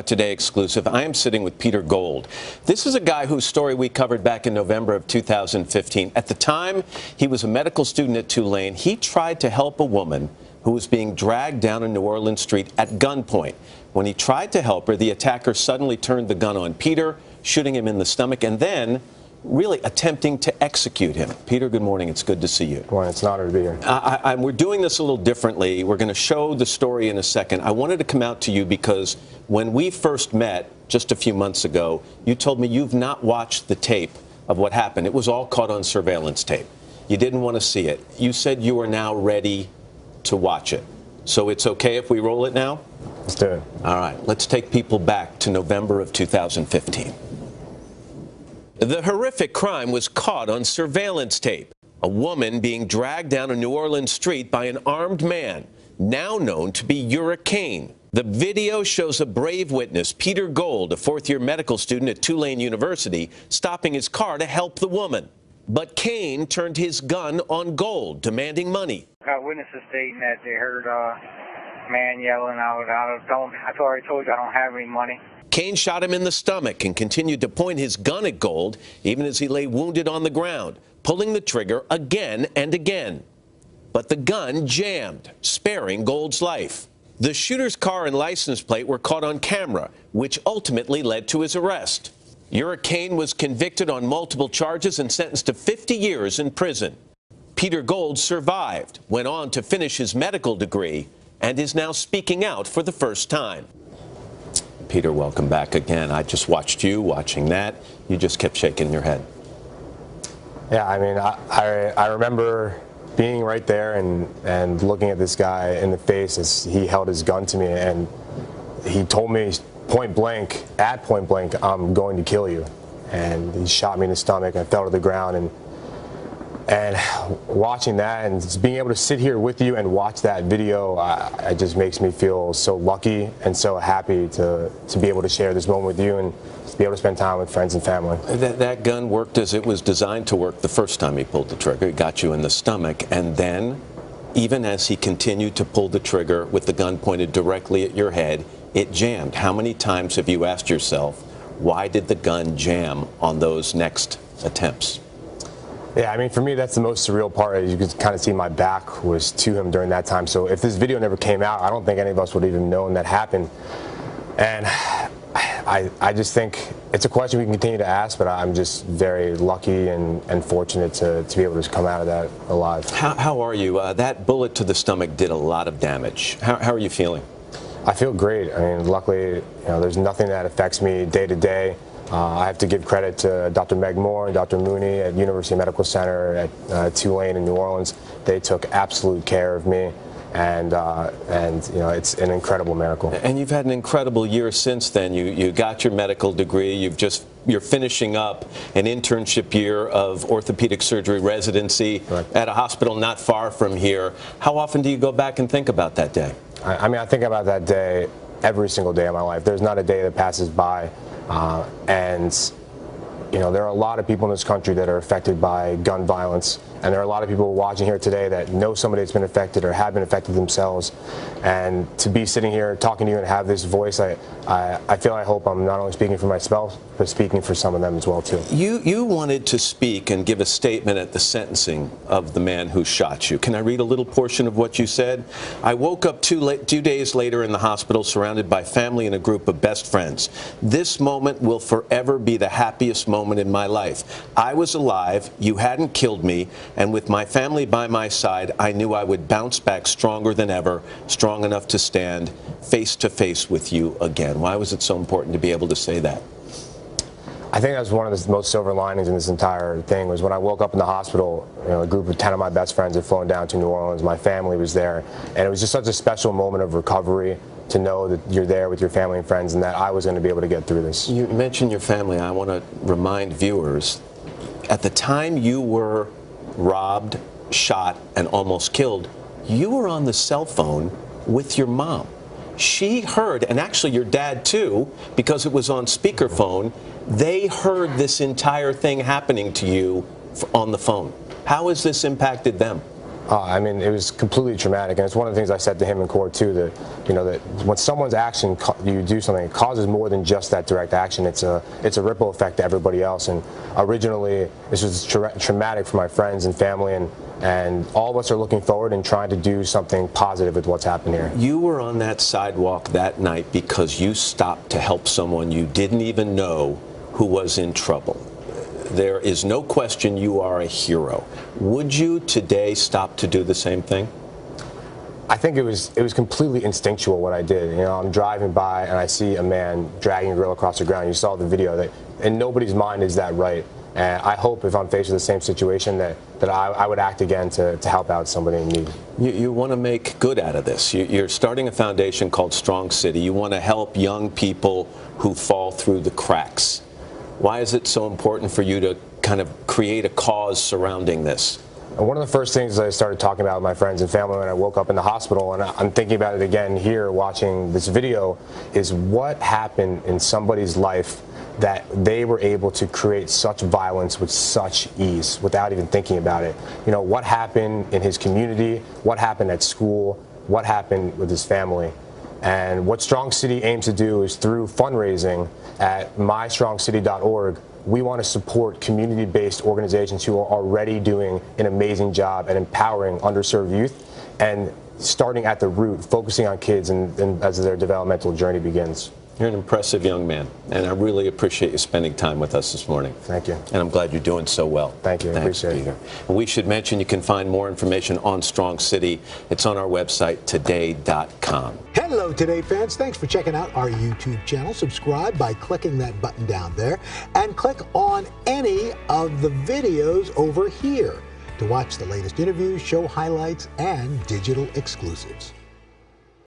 a Today exclusive. I am sitting with Peter Gold. This is a guy whose story we covered back in November of 2015. At the time, he was a medical student at Tulane. He tried to help a woman who was being dragged down a New Orleans street at gunpoint. When he tried to help her, the attacker suddenly turned the gun on Peter, shooting him in the stomach, and then really attempting to execute him. Peter, good morning. It's good to see you. Good morning. It's an honor to be here. We're doing this a little differently. We're going to show the story in a second. I wanted to come out to you because when we first met just a few months ago, you told me you've not watched the tape of what happened. It was all caught on surveillance tape. You didn't want to see it. You said you are now ready to watch it. So it's okay if we roll it now? Let's do it. All right. Let's take people back to November of 2015. The horrific crime was caught on surveillance tape. A woman being dragged down a New Orleans street by an armed man, now known to be Kane. The video shows a brave witness, Peter Gold, a fourth-year medical student at Tulane University, stopping his car to help the woman. But Kane turned his gun on Gold, demanding money. Witnesses stating that they heard a man yelling out, I've already told you I don't have any money. Kane shot him in the stomach and continued to point his gun at Gold, even as he lay wounded on the ground, pulling the trigger again and again. But the gun jammed, sparing Gold's life. The shooter's car and license plate were caught on camera, which ultimately led to his arrest. Kane was convicted on multiple charges and sentenced to 50 years in prison. Peter Gold survived, went on to finish his medical degree, and is now speaking out for the first time. Peter, welcome back again. I just watched you watching that. You just kept shaking your head. Yeah, I mean, I remember being right there and looking at this guy in the face as he held his gun to me, and he told me point blank, I'm going to kill you. And he shot me in the stomach. I fell to the ground, and watching that and just being able to sit here with you and watch that video, it just makes me feel so lucky and so happy to be able to share this moment with you and to be able to spend time with friends and family. That gun worked as it was designed to work the first time he pulled the trigger. It got you in the stomach, and then even as he continued to pull the trigger with the gun pointed directly at your head, it jammed. How many times have you asked yourself, why did the gun jam on those next attempts? Yeah, I mean, for me, that's the most surreal part. You could kind of see my back was to him during that time. So if this video never came out, I don't think any of us would have even known that happened. And I just think it's a question we can continue to ask, but I'm just very lucky and fortunate to be able to come out of that alive. How are you? That bullet to the stomach did a lot of damage. How are you feeling? I feel great. I mean, luckily, there's nothing that affects me day to day. I have to give credit to Dr. Meg Moore and Dr. Mooney at University Medical Center at Tulane in New Orleans. They took absolute care of me, and it's an incredible miracle. And you've had an incredible year since then. You got your medical degree. You're finishing up an internship year of orthopedic surgery residency at a hospital not far from here. How often do you go back and think about that day? I mean, I think about that day every single day of my life. There's not a day that passes by. There are a lot of people in this country that are affected by gun violence, and there are a lot of people watching here today that know somebody that's been affected or have been affected themselves. And to be sitting here talking to you and have this voice, I hope I'm not only speaking for myself, but speaking for some of them as well too. You wanted to speak and give a statement at the sentencing of the man who shot you. Can I read a little portion of what you said? I woke up 2 days later in the hospital surrounded by family and a group of best friends. This moment will forever be the happiest moment in my life. I was alive, you hadn't killed me, and with my family by my side, I knew I would bounce back stronger than ever, strong enough to stand face to face with you again. Why was it so important to be able to say that? I think that was one of the most silver linings in this entire thing, was when I woke up in the hospital, a group of 10 of my best friends had flown down to New Orleans. My family was there, and it was just such a special moment of recovery to know that you're there with your family and friends and that I was going to be able to get through this. You mentioned your family. I want to remind viewers, at the time you were robbed, shot, and almost killed, you were on the cell phone with your mom. She heard, and actually your dad too, because it was on speakerphone, they heard this entire thing happening to you on the phone. How has this impacted them? I mean, it was completely traumatic, and it's one of the things I said to him in court too. That that when someone's action, you do something, it causes more than just that direct action. It's a ripple effect to everybody else. And originally, this was traumatic for my friends and family, and all of us are looking forward and trying to do something positive with what's happened here. You were on that sidewalk that night because you stopped to help someone you didn't even know who was in trouble. There is no question you are a hero. Would you today stop to do the same thing? I think it was completely instinctual what I did. I'm driving by and I see a man dragging a girl across the ground. You saw the video. That in nobody's mind is that right. And I hope if I'm faced with the same situation that I would act again to help out somebody in need. You want to make good out of this. You're starting a foundation called Strong City. You want to help young people who fall through the cracks. Why is it so important for you to kind of create a cause surrounding this? And one of the first things I started talking about with my friends and family when I woke up in the hospital, and I'm thinking about it again here watching this video, is what happened in somebody's life that they were able to create such violence with such ease without even thinking about it. What happened in his community, what happened at school, what happened with his family. And what Strong City aims to do is through fundraising at mystrongcity.org, we want to support community-based organizations who are already doing an amazing job at empowering underserved youth and starting at the root, focusing on kids and as their developmental journey begins. You're an impressive young man, and I really appreciate you spending time with us this morning. Thank you. And I'm glad you're doing so well. Thank you. I appreciate Peter. it. We should mention you can find more information on Strong City. It's on our website, today.com. Hello, Today fans. Thanks for checking out our YouTube channel. Subscribe by clicking that button down there and click on any of the videos over here to watch the latest interviews, show highlights, and digital exclusives.